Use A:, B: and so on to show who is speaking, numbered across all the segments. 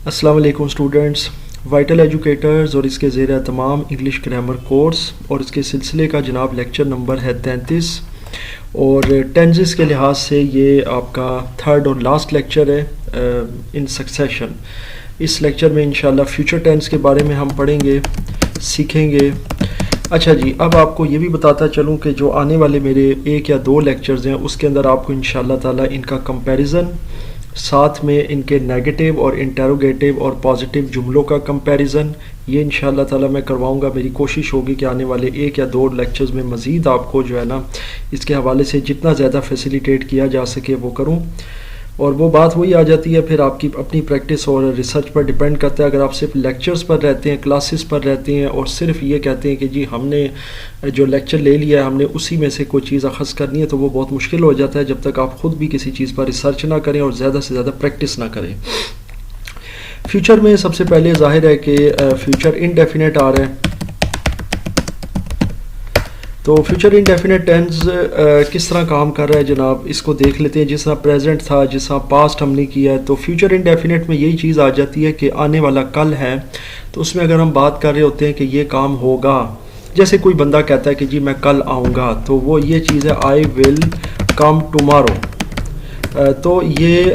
A: अस्सलाम वालेकुम students. Vital educators और इसके ज़ेर तमाम इंग्लिश ग्रामर कोर्स और इसके सिलसिले का जनाब लेक्चर नंबर है 33 और टेंसेस के लिहाज से ये आपका थर्ड और लास्ट लेक्चर है इन सक्सेशन। इस लेक्चर में इंशाल्लाह फ्यूचर टेंस के बारे में हम पढ़ेंगे, सीखेंगे। अच्छा जी, अब आपको ये भी बताता चलूँ कि जो आने वाले मेरे एक या दो लेक्चर्स हैं उसके अंदर आपको इंशाल्लाह ताला इनका कंपैरिजन, साथ में इनके नेगेटिव और इंटेरोगेटिव और पॉजिटिव जुमलों का कंपैरिजन, ये इंशाल्लाह ताला मैं करवाऊंगा। मेरी कोशिश होगी कि आने वाले एक या दो लेक्चर्स में मज़ीद आपको जो है ना इसके हवाले से जितना ज़्यादा फैसिलिटेट किया जा सके वो करूं। और वो बात वही आ जाती है फिर आपकी अपनी प्रैक्टिस और रिसर्च पर डिपेंड करता है। अगर आप सिर्फ लेक्चर्स पर रहते हैं, क्लासेस पर रहते हैं और सिर्फ ये कहते हैं कि जी हमने जो लेक्चर ले लिया है हमने उसी में से कोई चीज़ अख़ज़ करनी है, तो वो बहुत मुश्किल हो जाता है जब तक आप ख़ुद भी किसी चीज़ पर रिसर्च ना करें और ज़्यादा से ज़्यादा प्रैक्टिस ना करें। फ्यूचर में सबसे पहले ज़ाहिर है कि फ्यूचर इनडेफिनेट आ रहा है। तो फ्यूचर इंडेफिनेट टेंस किस तरह काम कर रहा है जनाब, इसको देख लेते हैं। जिस तरह प्रेजेंट था, जिस तरह पास्ट हमने किया है, तो फ्यूचर इंडेफिनेट में यही चीज़ आ जाती है कि आने वाला कल है, तो उसमें अगर हम बात कर रहे होते हैं कि ये काम होगा, जैसे कोई बंदा कहता है कि जी मैं कल आऊँगा, तो वो ये चीज़ है आई विल कम टुमारो। तो ये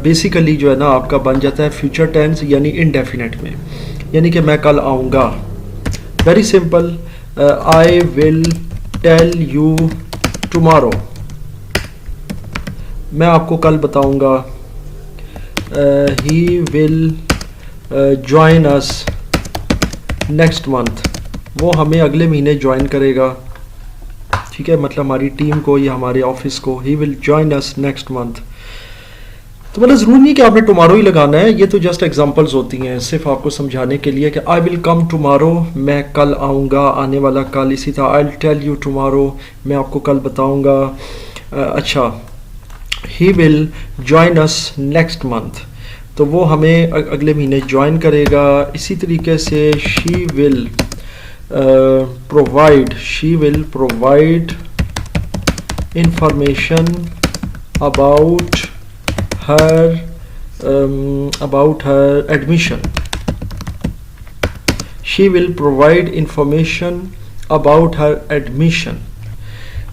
A: बेसिकली जो है ना आपका बन जाता है फ्यूचर टेंस यानी इनडेफिनेट में, यानी कि मैं कल आऊँगा। Very simple, I will tell you tomorrow, मैं आपको कल बताऊंगा। He will join us next month, वो हमें अगले महीने ज्वाइन करेगा, ठीक है, मतलब हमारी टीम को या हमारे ऑफिस को। ही will join us next month. तो मतलब ज़रूरी नहीं कि आपने टुमारो ही लगाना है, ये तो जस्ट एग्जांपल्स होती हैं सिर्फ आपको समझाने के लिए कि आई विल कम टुमारो, मैं कल आऊँगा, आने वाला कल। इसी तरह I will tell you tomorrow, मैं आपको कल बताऊँगा। अच्छा, he will join us next month, तो वो हमें अगले महीने ज्वाइन करेगा। इसी तरीके से she will provide information about her admission. She will provide information about her admission.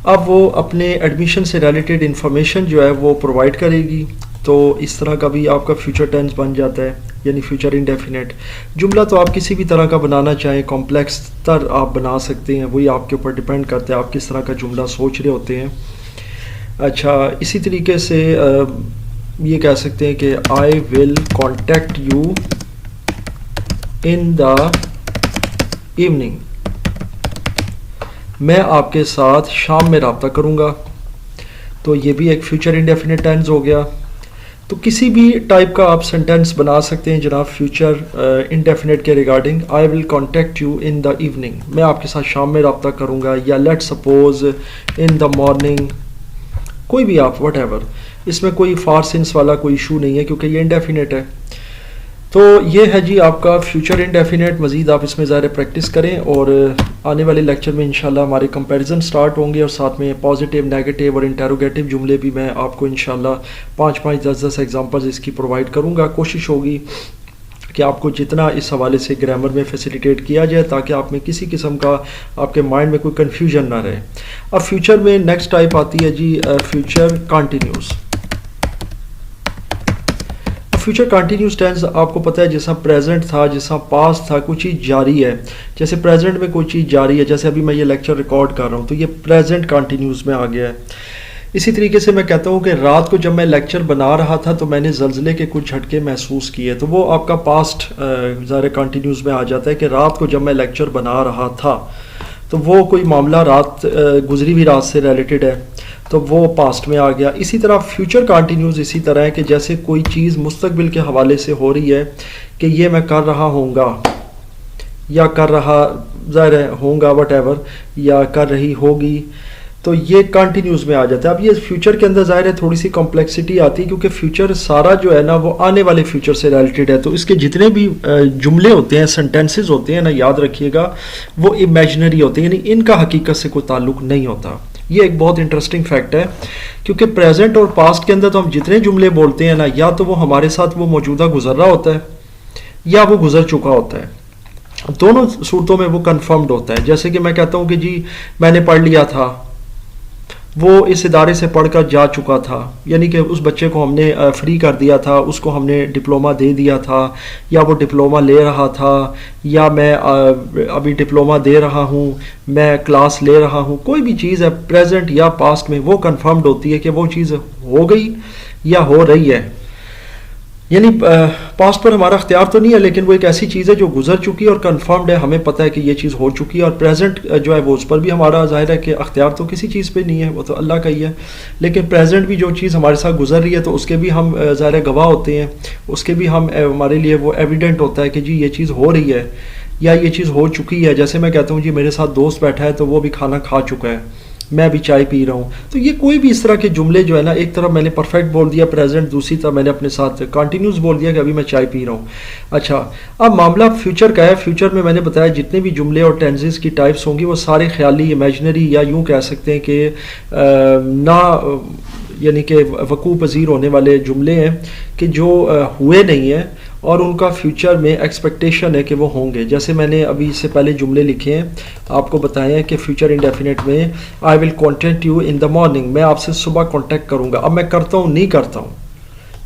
A: अब वो अपने एडमिशन से रिलेटेड इंफॉर्मेशन जो है वो प्रोवाइड करेगी। तो इस तरह का भी आपका फ्यूचर टेंस बन जाता है, यानी फ्यूचर इंडेफिनेट। जुमला तो आप किसी भी तरह का बनाना चाहें, कॉम्प्लेक्स तर आप बना सकते हैं, वही आपके ऊपर डिपेंड करता है आप किस तरह का जुमला सोच रहे होते हैं। अच्छा, इसी तरीके से ये कह सकते हैं कि I will contact you in the evening, मैं आपके साथ शाम में रब्ता करूँगा। तो ये भी एक फ्यूचर इंडेफिनिट टेंस हो गया। तो किसी भी टाइप का आप सेंटेंस बना सकते हैं जनाब फ्यूचर इंडेफिनिट के regarding. I will contact you in the evening, मैं आपके साथ शाम में रब्ता करूँगा, या let suppose in the morning, कोई भी आप वट एवर। इसमें कोई फार सिंस वाला कोई इशू नहीं है क्योंकि ये इंडेफिनेट है। तो ये है जी आपका फ्यूचर इंडेफिनेट। मज़ीद आप इसमें ज़्यादा प्रैक्टिस करें और आने वाले लेक्चर में इंशाल्लाह हमारे कंपैरिजन स्टार्ट होंगे और साथ में पॉजिटिव, नेगेटिव और इंटेरोगेटिव जुमले भी मैं आपको इंशाल्लाह 5-5, 10-10 एग्जांपल्स इसकी प्रोवाइड करूँगा। कोशिश होगी कि आपको जितना इस हवाले से ग्रामर में फैसिलिटेट किया जाए ताकि आप में किसी किस्म का आपके माइंड में कोई कन्फ्यूजन ना रहे। अब फ्यूचर में नेक्स्ट टाइप आती है जी future continuous. Future continuous tense आपको पता है जैसा प्रेजेंट था, जैसा पास्ट था, कोई चीज़ जारी है। जैसे प्रेजेंट में कोई चीज़ जारी है, जैसे अभी मैं ये लेक्चर रिकॉर्ड कर रहा हूँ तो ये प्रेजेंट कंटिन्यूस में आ गया है। इसी तरीके से मैं कहता हूँ कि रात को जब मैं लेक्चर बना रहा था तो मैंने ज़लज़ले के कुछ झटके महसूस किए, तो वो आपका पास्ट ज़ाहिर कंटिन्यूस में आ जाता है कि रात को जब मैं लेक्चर बना रहा था, तो वो कोई मामला रात गुजरी हुई रात से रिलेटेड है, तो वो पास्ट में आ गया। इसी तरह फ्यूचर कंटिन्यूस इसी तरह है कि जैसे कोई चीज़ मुस्तकबिल के हवाले से हो रही है कि ये मैं कर रहा होऊंगा या कर रहा ज़ाहिर होऊंगा वट एवर, या कर रही होगी, तो ये कंटिन्यूस में आ जाता है। अब ये फ्यूचर के अंदर ज़ाहिर है थोड़ी सी कॉम्प्लेक्सिटी आती है क्योंकि फ्यूचर सारा जो है ना वो आने वाले फ्यूचर से रिलेटेड है। तो इसके जितने भी जुमले होते हैं, सेंटेंसेस होते हैं ना, याद रखिएगा वो इमेजिनरी होते हैं, यानी इनका हकीकत से कोई ताल्लुक नहीं होता। ये एक बहुत इंटरेस्टिंग फैक्ट है क्योंकि प्रेजेंट और पास्ट के अंदर तो हम जितने जुमले बोलते हैं ना, या तो वो हमारे साथ वो मौजूदा गुजर रहा होता है, या वो गुजर चुका होता है। दोनों सूरतों में वो कन्फर्म्ड होता है। जैसे कि मैं कहता हूँ कि जी मैंने पढ़ लिया था, वो इस इदारे से पढ़कर जा चुका था, यानी कि उस बच्चे को हमने फ्री कर दिया था, उसको हमने डिप्लोमा दे दिया था, या वो डिप्लोमा ले रहा था, या मैं अभी डिप्लोमा दे रहा हूँ, मैं क्लास ले रहा हूँ। कोई भी चीज़ है प्रेजेंट या पास्ट में वो कन्फर्म्ड होती है कि वो चीज़ हो गई या हो रही है। यानी पास्ट पर हमारा अख्तियार तो नहीं है, लेकिन वो एक ऐसी चीज़ है जो गुजर चुकी है और कंफर्म्ड है, हमें पता है कि ये चीज़ हो चुकी है। और प्रेजेंट जो है वो उस पर भी हमारा जाहिर है कि अख्तियार तो किसी चीज़ पे नहीं है, वो तो अल्लाह का ही है। लेकिन प्रेजेंट भी जो चीज़ हमारे साथ गुजर रही है तो उसके भी हम ज़ाहिर है गवाह होते हैं, उसके भी हम हमारे लिए वो एविडेंट होता है कि जी ये चीज़ हो रही है या ये चीज़ हो चुकी है। जैसे मैं कहता हूँ जी मेरे साथ दोस्त बैठा है तो वो भी खाना खा चुका है, मैं भी चाय पी रहा हूँ। तो ये कोई भी इस तरह के जुमले जो है ना, एक तरफ मैंने परफेक्ट बोल दिया प्रेजेंट, दूसरी तरफ मैंने अपने साथ कंटिन्यूस बोल दिया कि अभी मैं चाय पी रहा हूँ। अच्छा, अब मामला फ्यूचर का है। फ्यूचर में मैंने बताया जितने भी जुमले और टेंसेस की टाइप्स होंगी वो सारे ख्याली, इमेजिनरी, या यूँ कह सकते हैं कि ना यानी कि वकू पजीर होने वाले जुमले हैं कि जो हुए नहीं हैं और उनका फ्यूचर में एक्सपेक्टेशन है कि वो होंगे। जैसे मैंने अभी इससे पहले जुमले लिखे हैं, आपको बताए हैं कि फ्यूचर इंडेफिनिट में I will contact you in the morning, मैं आपसे सुबह कॉन्टेक्ट करूँगा। अब मैं करता हूँ, नहीं करता हूँ,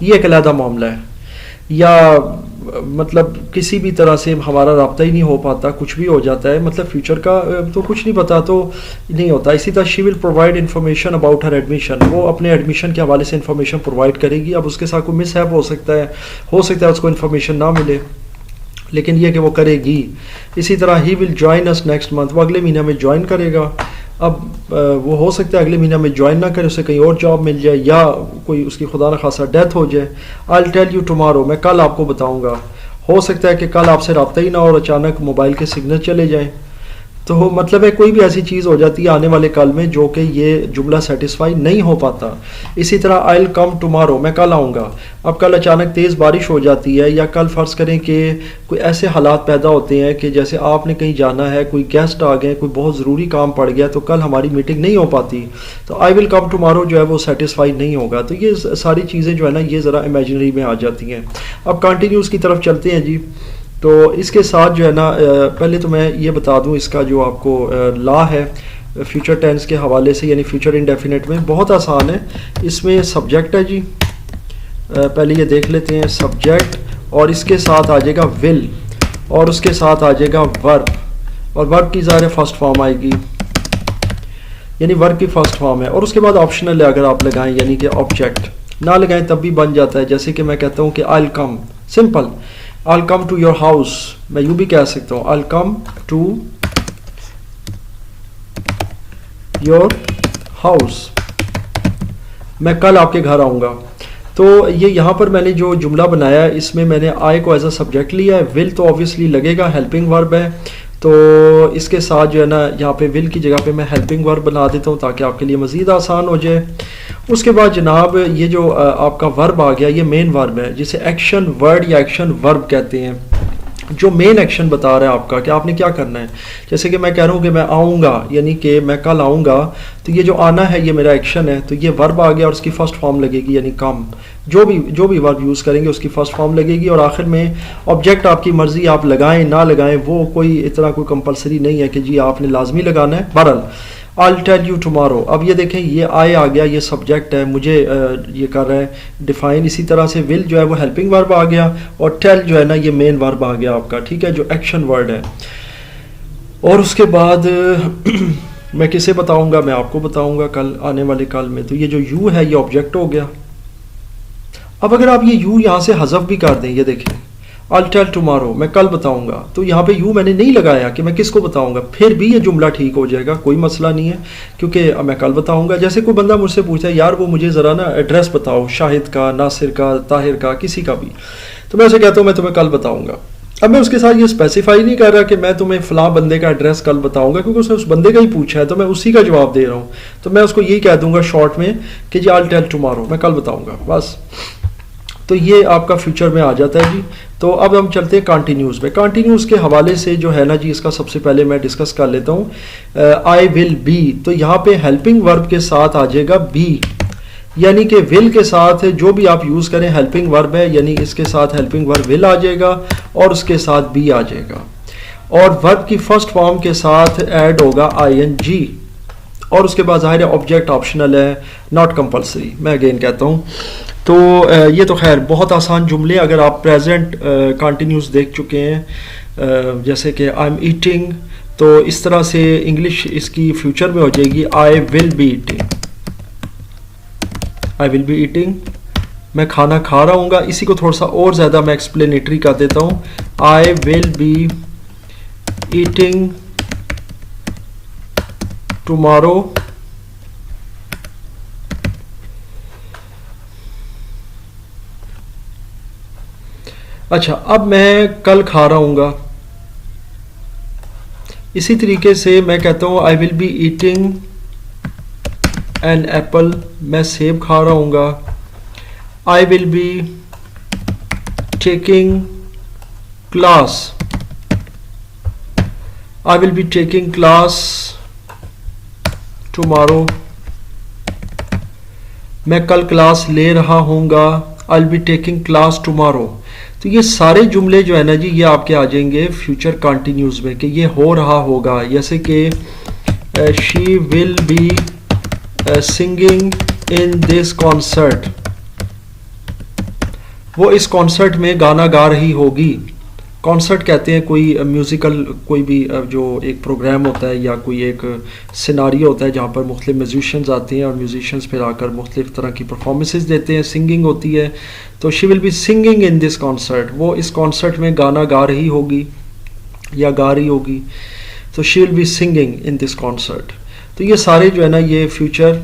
A: ये एक अलग मामला है। या मतलब किसी भी तरह से हमारा राब्ता ही नहीं हो पाता, कुछ भी हो जाता है, मतलब फ्यूचर का तो कुछ नहीं पता तो नहीं होता। इसी तरह she will provide information about her admission, वो अपने एडमिशन के हवाले से इन्फॉर्मेशन प्रोवाइड करेगी। अब उसके साथ कोई मिसहैप हो सकता है उसको इन्फॉर्मेशन ना मिले, लेकिन ये कि वो करेगी। इसी तरह ही will join us next month, वो अगले महीने में ज्वाइन करेगा। अब वो हो सकता है अगले महीने में ज्वाइन ना करे, उसे कहीं और जॉब मिल जाए या कोई उसकी खुदा न खासा डेथ हो जाए। I will tell you tomorrow, मैं कल आपको बताऊंगा। हो सकता है कि कल आपसे रब्ता ही ना और अचानक मोबाइल के सिग्नल चले जाएं। तो मतलब है कोई भी ऐसी चीज़ हो जाती है आने वाले कल में जो कि ये जुमला सेटिस्फाई नहीं हो पाता। इसी तरह आई विल कम टुमारो, मैं कल आऊँगा। अब कल अचानक तेज़ बारिश हो जाती है, या कल फ़र्ज़ करें कि कोई ऐसे हालात पैदा होते हैं कि जैसे आपने कहीं जाना है, कोई गेस्ट आ गए, कोई बहुत ज़रूरी काम पड़ गया, तो कल हमारी मीटिंग नहीं हो पाती, तो आई विल कम टुमारो जो है वो सेटिस्फाई नहीं होगा। तो ये सारी चीज़ें जो है ना ये ज़रा इमेजिनरी में आ जाती हैं। अब कंटिन्यूस की तरफ चलते हैं जी। तो इसके साथ जो है ना पहले तो मैं ये बता दूं इसका जो आपको लॉ है फ्यूचर टेंस के हवाले से, यानी फ्यूचर इंडेफिनिट में बहुत आसान है। इसमें सब्जेक्ट है जी, पहले ये देख लेते हैं। सब्जेक्ट और इसके साथ आ जाएगा विल और उसके साथ आ जाएगा वर्ब, और वर्ब की ज़ाहिर फर्स्ट फॉर्म आएगी, यानी वर्ब की फर्स्ट फॉर्म है। और उसके बाद ऑप्शनल है, अगर आप लगाएं यानी कि ऑब्जेक्ट, ना लगाएं तब भी बन जाता है। जैसे कि मैं कहता हूँ कि I will come, simple, I will come to your house, मैं यूँ भी कह सकता हूँ I will come to your house, मैं कल आपके घर आऊँगा। तो ये यहाँ पर मैंने जो जुमला बनाया है इसमें मैंने आई को एज अ सब्जेक्ट लिया है। विल तो ऑब्वियसली लगेगा, हेल्पिंग वर्ब है, तो इसके साथ जो है ना यहाँ पे विल की जगह पे मैं हेल्पिंग वर्ब बना देता हूँ ताकि आपके लिए मज़ीद आसान हो जाए। उसके बाद जनाब ये जो आपका वर्ब आ गया, ये मेन वर्ब है जिसे एक्शन वर्ड या एक्शन वर्ब कहते हैं, जो मेन एक्शन बता रहा है आपका कि आपने क्या करना है। जैसे कि मैं कह रहा हूँ कि मैं आऊँगा, यानी कि मैं कल आऊँगा, तो ये जो आना है ये मेरा एक्शन है, तो ये वर्ब आ गया और उसकी फ़र्स्ट फॉर्म लगेगी यानी कम। जो भी वर्ब यूज़ करेंगे उसकी फ़र्स्ट फॉर्म लगेगी। और आखिर में ऑब्जेक्ट आपकी मर्ज़ी, आप लगाएं ना लगाएं, वो कोई इतना कोई कंपलसरी नहीं है कि जी आपने लाजमी लगाना है। बहरहाल I will tell you tomorrow, अब ये देखें ये आई आ गया, ये सब्जेक्ट है, मुझे ये कर रहा है डिफाइन। इसी तरह से विल जो है वो हेल्पिंग वर्ब आ गया और टेल जो है ना ये मेन वर्ब आ गया आपका, ठीक है, जो एक्शन वर्ड है। और उसके बाद मैं किसे बताऊंगा, मैं आपको बताऊंगा कल आने वाले कल में। तो ये जो यू है ये ऑब्जेक्ट हो गया। अब अगर आप ये यू यहाँ से हज़फ भी कर दें, ये देखें आई विल टेल टुमारो, मैं कल बताऊंगा, तो यहाँ पे यू मैंने नहीं लगाया कि मैं किसको बताऊंगा, फिर भी ये जुमला ठीक हो जाएगा, कोई मसला नहीं है, क्योंकि मैं कल बताऊंगा। जैसे कोई बंदा मुझसे पूछता है यार वो मुझे ज़रा ना एड्रेस बताओ, शाहिद का, नासिर का, ताहिर का, किसी का भी, तो मैं उसे कहता हूँ मैं तुम्हें कल बताऊँगा। अब मैं उसके साथ ये स्पेसिफाई नहीं कर रहा कि मैं तुम्हें फ़लाँ बंदे का एड्रेस कल बताऊंगा, क्योंकि उसने उस बंदे का ही पूछा है तो मैं उसी का जवाब दे रहा हूँ, तो मैं उसको यही कह दूंगा शॉर्ट में कि जी आई विल टेल टुमारो, मैं कल बताऊँगा, बस। तो ये आपका फ्यूचर में आ जाता है जी। तो अब हम चलते हैं कंटिन्यूस में। कंटिन्यूस के हवाले से जो है ना जी, इसका सबसे पहले मैं डिस्कस कर लेता हूँ। आई विल बी, तो यहाँ पे हेल्पिंग वर्ब के साथ आ जाएगा बी, यानी कि विल के साथ जो भी आप यूज़ करें हेल्पिंग वर्ब है, यानी इसके साथ हेल्पिंग वर्ब विल आ जाएगा और उसके साथ बी आ जाएगा, और वर्ब की फर्स्ट फॉर्म के साथ ऐड होगा ING, और उसके बाद ज़ाहिर है ऑब्जेक्ट ऑप्शनल है, नॉट कंपलसरी। मैं अगेन कहता हूँ तो ये तो खैर बहुत आसान जुमले, अगर आप प्रेजेंट कंटिन्यूस देख चुके हैं जैसे कि आई एम ईटिंग, तो इस तरह से इंग्लिश इसकी फ्यूचर में हो जाएगी आई will be eating, I will be eating, मैं खाना खा रहा हूँगा। इसी को थोड़ा सा और ज़्यादा मैं एक्सप्लेनेटरी कर देता हूँ, I will be eating tomorrow, अच्छा अब मैं कल खा रहा हूँगा। इसी तरीके से मैं कहता हूँ I will be eating an apple, मैं सेब खा रहा हूँगा। I will be taking class, I will be taking class tomorrow, मैं कल क्लास ले रहा हूँगा। I will be taking class tomorrow. तो ये सारे जुमले जो है ना जी, ये आपके आ जाएंगे फ्यूचर कंटिन्यूस में कि ये हो रहा होगा। जैसे कि she will be singing in this concert, वो इस कॉन्सर्ट में गाना गा रही होगी। कॉन्सर्ट कहते हैं कोई म्यूज़िकल कोई भी जो एक प्रोग्राम होता है या कोई एक सिनारियो होता है जहाँ पर मुख्तलिफ म्यूजिशियंस आते हैं और म्यूजिशियंस फिर आकर मुख्तलिफ तरह की परफॉर्मेंसेस देते हैं, सिंगिंग होती है। तो she will be singing in this concert, वो इस कॉन्सर्ट में गाना गा रही होगी या गा रही होगी। तो she will be singing in this concert. तो ये सारे जो है ना ये फ्यूचर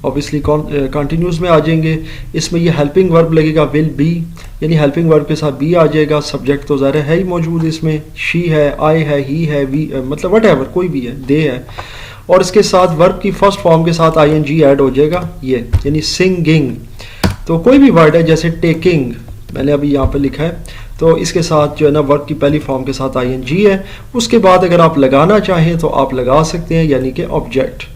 A: ऑब्वियसली कंटिन्यूस में आ जाएंगे। इसमें ये हेल्पिंग वर्ब लगेगा विल बी, यानी हेल्पिंग वर्ब के साथ बी आ जाएगा। सब्जेक्ट तो ज़ाहिर है ही मौजूद, इसमें शी है, आई है, ही है, वी मतलब वट एवर कोई भी है, दे है, और इसके साथ वर्ब की फर्स्ट फॉर्म के साथ ING ऐड हो जाएगा ये, यानी सिंगिंग। तो कोई भी वर्ड है जैसे टेकिंग मैंने अभी यहाँ पे लिखा है, तो इसके साथ जो है ना वर्ब की पहली फॉर्म के साथ ING है। उसके बाद अगर आप लगाना चाहें तो आप लगा सकते हैं, यानी कि ऑब्जेक्ट।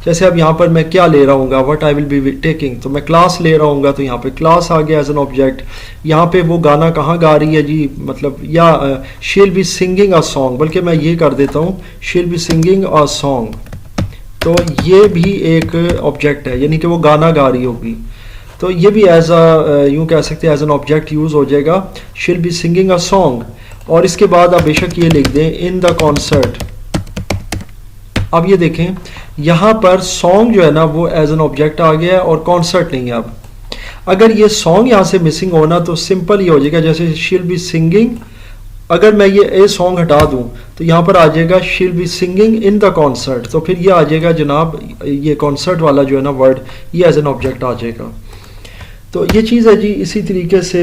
A: जैसे अब यहाँ पर मैं क्या ले रहा हूँ, what I will be taking, तो मैं क्लास ले रहा हूँ, तो यहाँ पे क्लास आ गया एज एन ऑब्जेक्ट। यहाँ पे वो गाना कहाँ गा रही है जी, मतलब या she will be singing a song, बल्कि मैं ये कर देता हूँ she will be singing a song, तो ये भी एक ऑब्जेक्ट है, यानी कि वो गाना गा रही होगी। तो ये भी एज अ यूँ कह सकते हैं एज एन ऑब्जेक्ट यूज़ हो जाएगा, she will be singing a song. और इसके बाद आप बेशक ये लिख दें इन द कॉन्सर्ट। अब ये देखें यहाँ पर सॉन्ग जो है ना वो एज एन ऑब्जेक्ट आ गया है और कॉन्सर्ट नहीं है। अब अगर ये सॉन्ग यहाँ से मिसिंग होना तो सिंपल ही हो जाएगा, जैसे शी विल बी सिंगिंग, अगर मैं ये ए सॉन्ग हटा दूँ तो यहाँ पर आ जाएगा she will be singing in the concert, तो फिर ये आ जाएगा जनाब ये कॉन्सर्ट वाला जो है ना वर्ड ये एज एन ऑब्जेक्ट आ जाएगा। तो ये चीज़ है जी। इसी तरीके से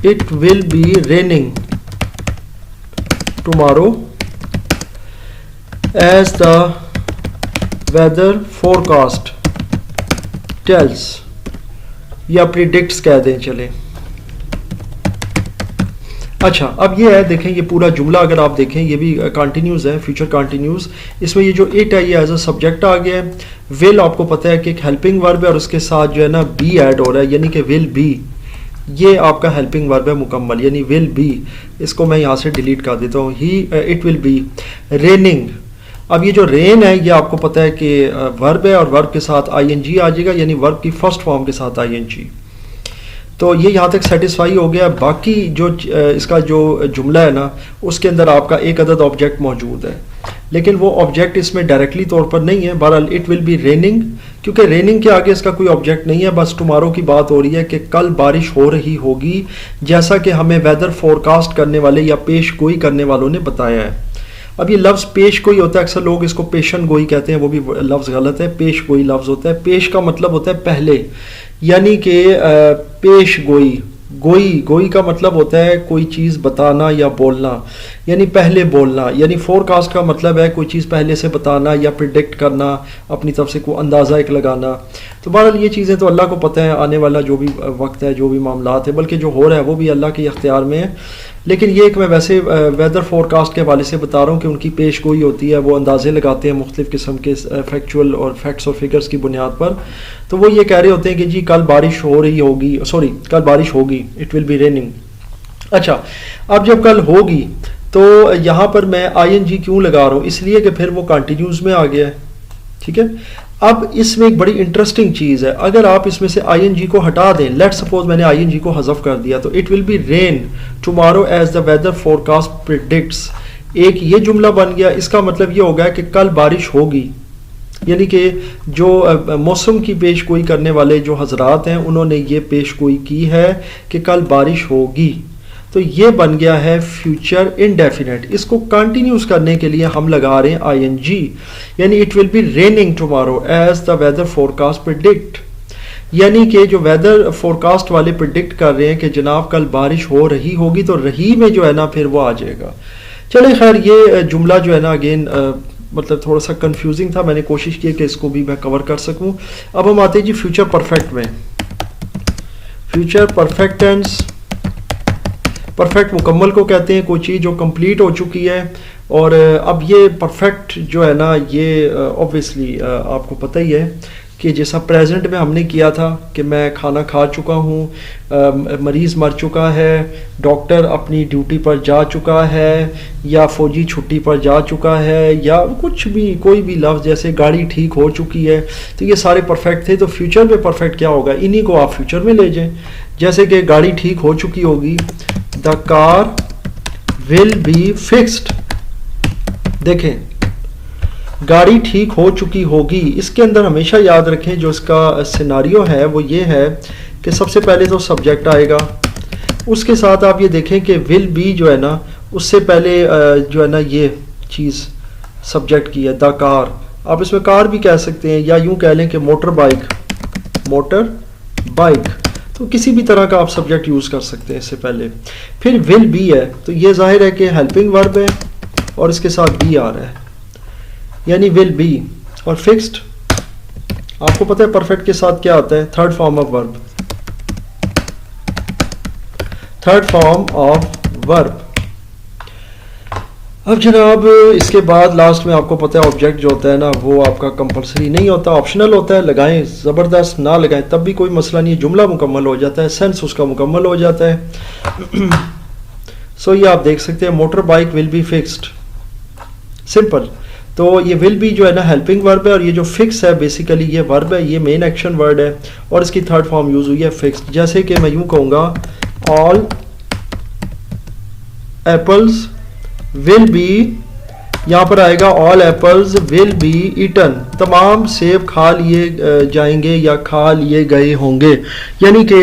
A: it will be raining tomorrow as the weather forecast tells, या predicts कह दें चले। अच्छा अब ये है देखें, ये पूरा जुमला अगर आप देखें ये भी कंटिन्यूस है, फ्यूचर कंटिन्यूस। इसमें ये जो इट है ये एज अ सब्जेक्ट आ गया है। विल आपको पता है कि एक हेल्पिंग वर्ब है और उसके साथ जो है ना बी ऐड हो रहा है, यानी कि विल बी, ये आपका हेल्पिंग वर्ब है मुकम्मल, यानी विल बी। इसको मैं यहाँ से डिलीट कर देता हूँ। ही इट विल बी रेनिंग। अब ये जो रेन है ये आपको पता है कि वर्ब है और वर्ब के साथ ING आ जाएगा, यानी वर्ब की फर्स्ट फॉर्म के साथ ING। तो ये यहाँ तक सेटिस्फाई हो गया। बाकी जो इसका जो जुमला है ना उसके अंदर आपका एक अदद ऑब्जेक्ट मौजूद है, लेकिन वो ऑब्जेक्ट इसमें डायरेक्टली तौर पर नहीं है। बहरहाल इट विल बी रेनिंग, क्योंकि रेनिंग के आगे इसका कोई ऑब्जेक्ट नहीं है, बस टुमारो की बात हो रही है कि कल बारिश हो रही होगी, जैसा कि हमें वेदर फोरकास्ट करने वाले या पेश गोई करने वालों ने बताया है। अब ये लफ्ज़ पेश गोई होता है, अक्सर लोग इसको पेशन गोई कहते हैं, वो भी लफ्ज़ गलत है। पेश गोई लफ्ज़ होता है, पेश का मतलब होता है पहले, यानी कि पेश गोई, गोई का मतलब होता है कोई चीज़ बताना या बोलना। यानी पहले बोलना, यानी फोरकास्ट का मतलब है कोई चीज़ पहले से बताना या प्रिडिक्ट करना, अपनी तरफ से कोई अंदाज़ा एक लगाना। तो बहरहाल ये चीज़ें तो अल्लाह को पता है, आने वाला जो भी वक्त है, जो भी मामलात है, बल्कि जो हो रहा है वो भी अल्लाह के इख्तियार में है। लेकिन ये एक मैं वैसे वेदर फोरकास्ट के हवाले से बता रहा हूँ कि उनकी पेश गोई होती है, वो अंदाज़े लगाते हैं मुख्तलिफ़ किस्म के फैक्चुअल और फैक्ट्स और फिगर्स की बुनियाद पर। तो वो ये कह रहे होते हैं कि जी कल बारिश हो रही होगी, सॉरी कल बारिश होगी, इट विल बी रेनिंग। अच्छा, अब जब कल होगी तो यहाँ पर मैं ING क्यों लगा रहा हूँ, इसलिए कि फिर वो कंटिन्यूस में आ गया है, ठीक है। अब इसमें एक बड़ी इंटरेस्टिंग चीज़ है, अगर आप इसमें से ING को हटा दें, लेट सपोज मैंने ING को हज़फ कर दिया, तो it will be rain tomorrow as the weather forecast predicts, एक ये जुमला बन गया। इसका मतलब ये होगा कि कल बारिश होगी, यानी कि जो मौसम की पेश गोई करने वाले जो हजरात हैं उन्होंने ये पेश गोई की है कि कल बारिश होगी। तो ये बन गया है फ्यूचर इनडेफिनेट। इसको कंटिन्यूस करने के लिए हम लगा रहे हैं ING, यानी it will be raining tomorrow as the weather forecast predict, यानी कि जो वेदर फोरकास्ट वाले प्रिडिक्ट कर रहे हैं कि जनाब कल बारिश हो रही होगी, तो रही में जो है ना फिर वो आ जाएगा। चले खैर, ये जुमला जो है ना अगेन मतलब थोड़ा सा कंफ्यूजिंग था, मैंने कोशिश की कि इसको भी मैं कवर कर सकूं। अब हम आते हैं जी फ्यूचर परफेक्ट में। फ्यूचर परफेक्ट टेंस, परफेक्ट मुकम्मल को कहते हैं, कोई चीज़ जो कंप्लीट हो चुकी है। और अब ये परफेक्ट जो है ना, ये ऑब्वियसली आपको पता ही है कि जैसा प्रेजेंट में हमने किया था कि मैं खाना खा चुका हूँ, मरीज़ मर चुका है, डॉक्टर अपनी ड्यूटी पर जा चुका है, या फौजी छुट्टी पर जा चुका है, या कुछ भी कोई भी लफ्ज़, जैसे गाड़ी ठीक हो चुकी है, तो ये सारे परफेक्ट थे। तो फ्यूचर में परफेक्ट क्या होगा, इन्हीं को आप फ्यूचर में ले जाएं। जैसे कि गाड़ी ठीक हो चुकी होगी, the car will be fixed. देखें, गाड़ी ठीक हो चुकी होगी, इसके अंदर हमेशा याद रखें जो इसका सिनारियो है वो ये है कि सबसे पहले तो सब्जेक्ट आएगा, उसके साथ आप ये देखें कि विल बी जो है ना उससे पहले जो है ना ये चीज़ सब्जेक्ट की है, द कार। आप इसमें कार भी कह सकते हैं, या यूं कह लें कि मोटर बाइक, मोटर बाइक, तो किसी भी तरह का आप सब्जेक्ट यूज़ कर सकते हैं इससे पहले। फिर विल बी है, तो ये जाहिर है कि हेल्पिंग वर्ब है और इसके साथ बी आ रहा है, यानी विल बी। और फिक्स्ड, आपको पता है परफेक्ट के साथ क्या आता है, third form of verb, third form of verb. अब जनाब इसके बाद लास्ट में आपको पता है ऑब्जेक्ट जो होता है ना वो आपका कंपलसरी नहीं होता, ऑप्शनल होता है। लगाएं ज़बरदस्त, ना लगाएं तब भी कोई मसला नहीं है, जुमला मुकम्मल हो जाता है, सेंस उसका मुकम्मल हो जाता है। सो ये आप देख सकते हैं, motor bike will be fixed, simple. तो ये विल बी जो है ना हेल्पिंग वर्ब है, और ये जो फिक्स है बेसिकली ये वर्ब है, ये मेन एक्शन वर्ड है, और इसकी थर्ड फॉर्म यूज हुई है फिक्स्ड। जैसे कि मैं यूं कहूँगा, ऑल एप्पल्स विल बी, यहाँ पर आएगा all apples will be eaten, तमाम सेब खा लिए जाएंगे या खा लिए गए होंगे, यानी कि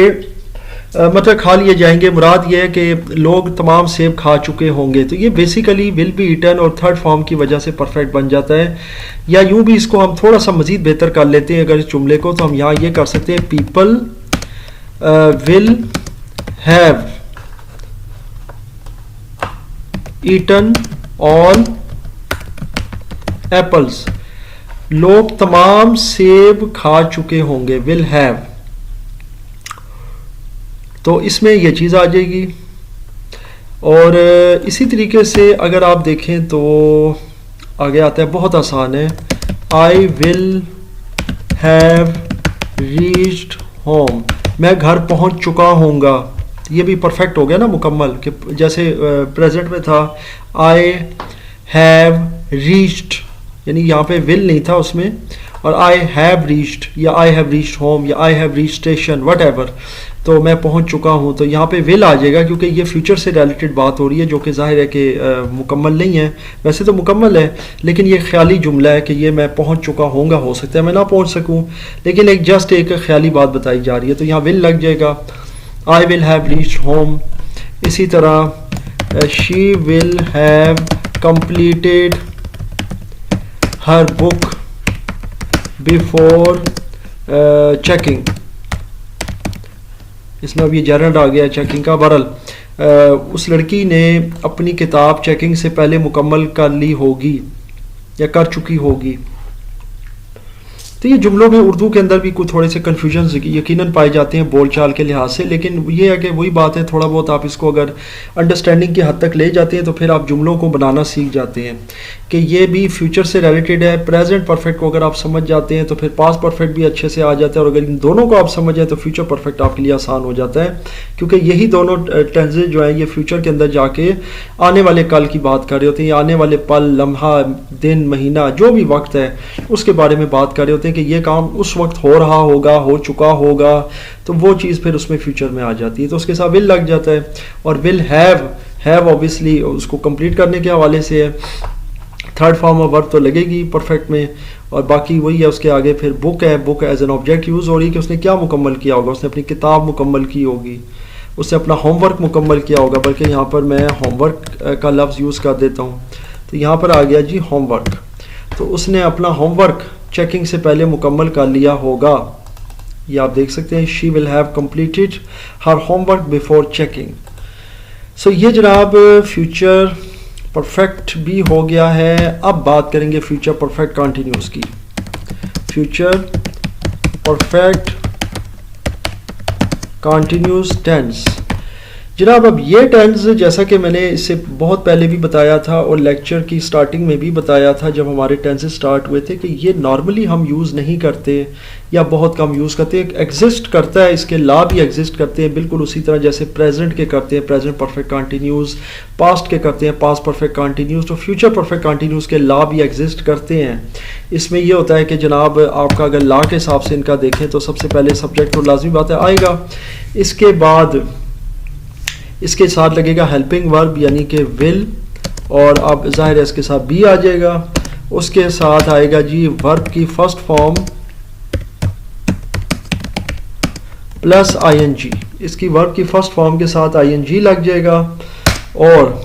A: मतलब खा लिए जाएंगे, मुराद ये है कि लोग तमाम सेब खा चुके होंगे। तो ये बेसिकली विल बी ईटन और थर्ड फॉर्म की वजह से परफेक्ट बन जाता है। या यूं भी इसको हम थोड़ा सा मज़ीद बेहतर कर लेते हैं अगर इस जुमले को, तो हम यहाँ ये कर सकते हैं, people will have eaten all apples, लोग तमाम सेब खा चुके होंगे, विल हैव। तो इसमें यह चीज़ आ जाएगी। और इसी तरीके से अगर आप देखें तो आगे आता है, बहुत आसान है, I will have reached home, मैं घर पहुंच चुका होऊंगा। ये भी परफेक्ट हो गया ना मुकम्मल, कि जैसे प्रेजेंट में था आई हैव रीच्ड, यानी यहाँ पे विल नहीं था उसमें, और आई हैव रीच्ड या आई हैव रीच्ड होम या I have reached station what ever, तो मैं पहुंच चुका हूं, तो यहाँ पे विल आ जाएगा क्योंकि ये फ्यूचर से रिलेटेड बात हो रही है, जो कि जाहिर है कि मुकम्मल नहीं है। वैसे तो मुकम्मल है, लेकिन ये ख्याली जुमला है कि ये मैं पहुंच चुका होऊंगा, हो सकता है मैं ना पहुंच सकूं, लेकिन एक जस्ट एक ख्याली बात बताई जा रही है, तो यहाँ विल लग जाएगा, I will have reached home. इसी तरह she will have completed her book before checking, इसमें अब ये जनरल आ गया चेकिंग का। बहरहाल उस लड़की ने अपनी किताब चेकिंग से पहले मुकम्मल कर ली होगी या कर चुकी होगी। तो ये जुमलों में उर्दू के अंदर भी कुछ थोड़े से कन्फ्यूजन यकीनन पाए जाते हैं बोलचाल के लिहाज से, लेकिन ये है कि वही बात है, थोड़ा बहुत आप इसको अगर अंडरस्टैंडिंग की हद तक ले जाते हैं तो फिर आप जुमलों को बनाना सीख जाते हैं कि ये भी फ्यूचर से रिलेटेड है। प्रेजेंट परफेक्ट को अगर आप समझ जाते हैं तो फिर पास्ट परफेक्ट भी अच्छे से आ जाता है, और अगर इन दोनों को आप समझ जाए तो फ्यूचर परफेक्ट आपके लिए आसान हो जाता है, क्योंकि यही दोनों टेंसेज जो हैं ये फ्यूचर के अंदर जाके आने वाले कल की बात कर रहे होते हैं, आने वाले पल, लम्हा, दिन, महीना, जो भी वक्त है उसके बारे में बात कर रहे होते हैं कि ये काम उस वक्त हो रहा होगा, हो चुका होगा, तो वो चीज़ फिर उसमें फ्यूचर में आ जाती है। तो उसके साथ विल लग जाता है, और विल हैव ऑब्वियसली उसको कंप्लीट करने के हवाले से है। थर्ड फॉर्म ऑफ वर्ब तो लगेगी परफेक्ट में, और बाकी वही है उसके आगे। फिर बुक है, book as an object use हो रही है कि उसने क्या मुकम्मल किया होगा, उसने अपनी किताब मुकम्मल की होगी, उसने अपना होमवर्क मुकम्मल किया होगा, बल्कि यहाँ पर मैं होमवर्क का लफ्ज़ यूज़ कर देता हूँ। तो यहाँ पर आ गया जी होमवर्क, तो उसने अपना होमवर्क चेकिंग से पहले मुकम्मल कर लिया होगा। ये आप देख सकते हैं, she will have completed her homework before checking. So ये जनाब फ्यूचर परफेक्ट भी हो गया है। अब बात करेंगे फ्यूचर परफेक्ट कंटिन्यूस की। फ्यूचर परफेक्ट कंटिन्यूस टेंस जनाब, अब ये टेंस जैसा कि मैंने इससे बहुत पहले भी बताया था और लेक्चर की स्टार्टिंग में भी बताया था जब हमारे टेंसेस स्टार्ट हुए थे, कि ये नॉर्मली हम यूज़ नहीं करते या बहुत कम यूज़ करते हैं। एग्जिस्ट करता है, इसके ला भी एग्जिस्ट करते हैं, बिल्कुल उसी तरह जैसे प्रेजेंट के करते हैं प्रेजेंट परफेक्ट कंटिन्यूस, पास्ट के करते हैं पास्ट परफेक्ट कंटिन्यूस, तो फ्यूचर परफेक्ट कंटिन्यूस के ला भी एग्जिस्ट करते हैं। इसमें यह होता है कि जनाब आपका अगर ला के हिसाब से इनका देखें तो सबसे पहले सब्जेक्ट तो लाजमी बात है आएगा, इसके बाद इसके साथ लगेगा हेल्पिंग वर्ब यानी कि विल, और अब जाहिर है इसके साथ बी आ जाएगा। उसके साथ आएगा जी वर्ब की फर्स्ट फॉर्म प्लस आईएनजी, इसकी वर्ब की फर्स्ट फॉर्म के साथ आईएनजी लग जाएगा, और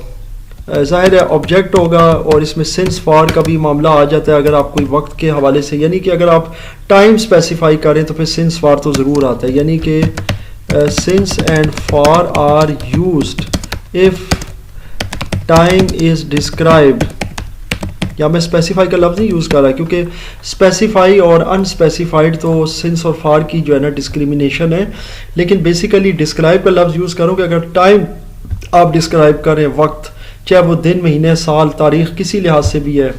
A: जाहिर है ऑब्जेक्ट होगा, और इसमें सिंस फॉर का भी मामला आ जाता है अगर आप कोई वक्त के हवाले से, यानी कि अगर आप टाइम स्पेसिफाई करें तो फिर सिंस फॉर तो ज़रूर आता है, यानी कि since and for are used if time is described, या मैं स्पेसिफाई का लफ्ज़ नहीं यूज़ कर रहा क्योंकि स्पेसिफाई और अनस्पेसिफाइड तो सिंस और फार की जो है ना डिस्क्रिमिनेशन है, लेकिन बेसिकली डिस्क्राइब का लफ्ज़ यूज़ करूँ कि अगर टाइम आप डिस्क्राइब करें, वक्त, चाहे वो दिन, महीने, साल, तारीख किसी लिहाज से भी है,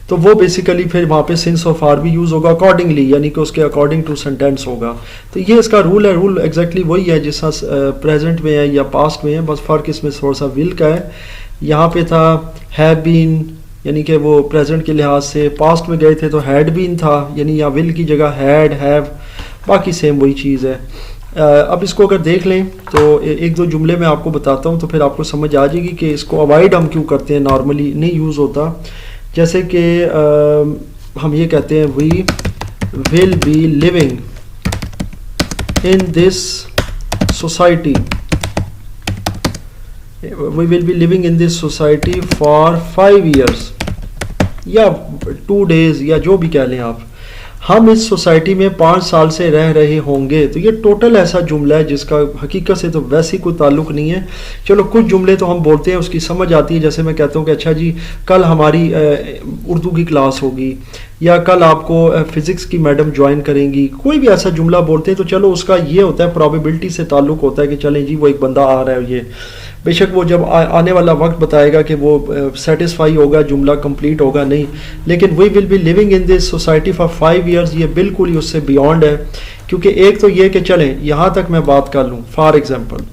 A: तो वो बेसिकली फिर वहाँ पे सिंस और फार भी यूज़ होगा अकॉर्डिंगली, यानी कि उसके अकॉर्डिंग टू सेंटेंस होगा। तो ये इसका रूल है, रूल एग्जैक्टली वही है जिस प्रेजेंट में है या पास्ट में है, बस फ़र्क इसमें थोड़ा सा विल का है। यहाँ पे था हैव बीन, यानी कि वो प्रेजेंट के लिहाज से, पास्ट में गए थे तो हैड बीन था, यानी यहाँ विल की जगह हैड, हैव, बाकी सेम वही चीज़ है। अब इसको अगर देख लें तो एक दो जुमले मैं आपको बताता हूँ तो फिर आपको समझ आ जाएगी कि इसको अवॉइड हम क्यों करते हैं, नॉर्मली नहीं यूज़ होता। जैसे कि हम ये कहते हैं we will be living in this society, we will be living in this society for 5 years या 2 days या जो भी कह लें आप, हम इस सोसाइटी में 5 साल से रह रहे होंगे। तो ये टोटल ऐसा जुमला है जिसका हकीकत से तो वैसे कोई ताल्लुक नहीं है। चलो कुछ जुमले तो हम बोलते हैं उसकी समझ आती है, जैसे मैं कहता हूँ कि अच्छा जी कल हमारी उर्दू की क्लास होगी, या कल आपको फ़िज़िक्स की मैडम ज्वाइन करेंगी, कोई भी ऐसा जुमला बोलते हैं तो चलो उसका ये होता है प्रोबेबिलिटी से ताल्लुक़ होता है कि चलें जी वो एक बंदा आ रहा है, ये बेशक वो जब आने वाला वक्त बताएगा कि वो सेटिस्फाई होगा, जुमला कंप्लीट होगा नहीं, लेकिन we will be living in this society for 5 years ये बिल्कुल ही उससे बियॉन्ड है। क्योंकि एक तो ये कि चलें यहाँ तक मैं बात कर लूँ, for example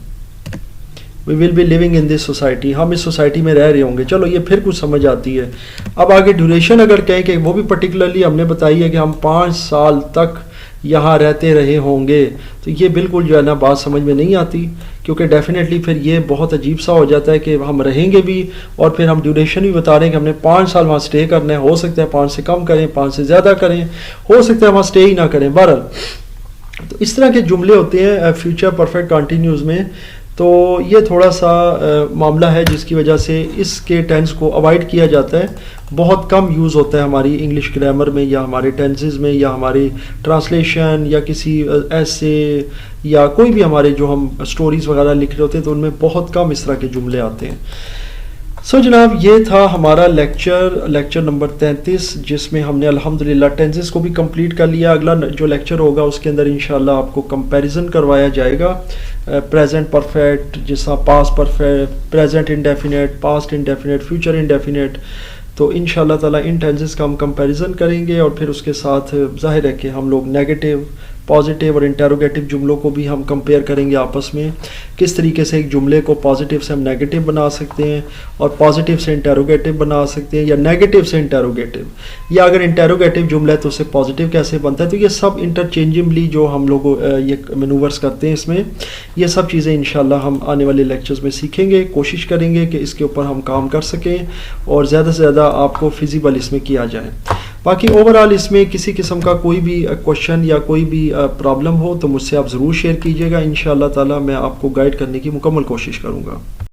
A: we will be living in this society, हम इस सोसाइटी में रह रहे होंगे, चलो ये फिर कुछ समझ आती है। अब आगे ड्यूरेशन अगर कहें कि वो भी पर्टिकुलरली हमने बताई है कि हम 5 साल तक यहाँ रहते रहे होंगे, तो ये बिल्कुल जो है ना बात समझ में नहीं आती, क्योंकि डेफिनेटली फिर ये बहुत अजीब सा हो जाता है कि हम रहेंगे भी और फिर हम ड्यूरेशन भी बता रहे हैं कि हमने 5 साल वहाँ स्टे करना है, हो सकता है 5 से कम करें, 5 से ज़्यादा करें, हो सकता है वहाँ स्टे ही ना करें। बहरहाल तो इस तरह के जुमले होते हैं फ्यूचर परफेक्ट कंटिन्यूस में, तो ये थोड़ा सा मामला है जिसकी वजह से इसके टेंस को अवॉइड किया जाता है, बहुत कम यूज़ होता है हमारी इंग्लिश ग्रामर में या हमारे टेंसेस में या हमारी ट्रांसलेशन या किसी ऐसे या कोई भी हमारे जो हम स्टोरीज़ वगैरह लिख रहे होते हैं तो उनमें बहुत कम इस तरह के जुमले आते हैं। सो जनाब, ये था हमारा लेक्चर नंबर 33, जिसमें हमने अल्हम्दुलिल्लाह टेंसेस को भी कंप्लीट कर लिया। अगला जो लेक्चर होगा उसके अंदर इंशाल्लाह आपको कंपैरिजन करवाया जाएगा प्रेजेंट परफेक्ट, जैसा past perfect, present indefinite, past indefinite, future indefinite. तो इंशाल्लाह ताला इन टेंसेस का हम कंपैरिजन करेंगे और फिर उसके साथ जाहिर है कि हम लोग नेगेटिव, पॉजिटिव और इंटेरोगेटिव जुमलों को भी हम कंपेयर करेंगे आपस में, किस तरीके से एक जुमले को पॉजिटिव से हम नेगेटिव बना सकते हैं और पॉजिटिव से इंटेरोगेटिव बना सकते हैं या नेगेटिव से इंटेरोगेटिव, या अगर इंटेरोगेटिव जुमला है तो उससे पॉजिटिव कैसे बनता है। तो ये सब इंटरचेंजेबली जो हम लोग ये मैनूवर्स करते हैं इसमें, ये सब चीज़ें इंशाल्लाह हम आने वाले लेक्चर्स में सीखेंगे, कोशिश करेंगे कि इसके ऊपर हम काम कर सकें और ज़्यादा से ज़्यादा आपको फिजिबल इसमें किया जाए। बाकी ओवरऑल इसमें किसी किस्म का कोई भी क्वेश्चन या कोई भी प्रॉब्लम हो तो मुझसे आप ज़रूर शेयर कीजिएगा। इंशाअल्लाह ताला मैं आपको गाइड करने की मुकम्मल कोशिश करूँगा।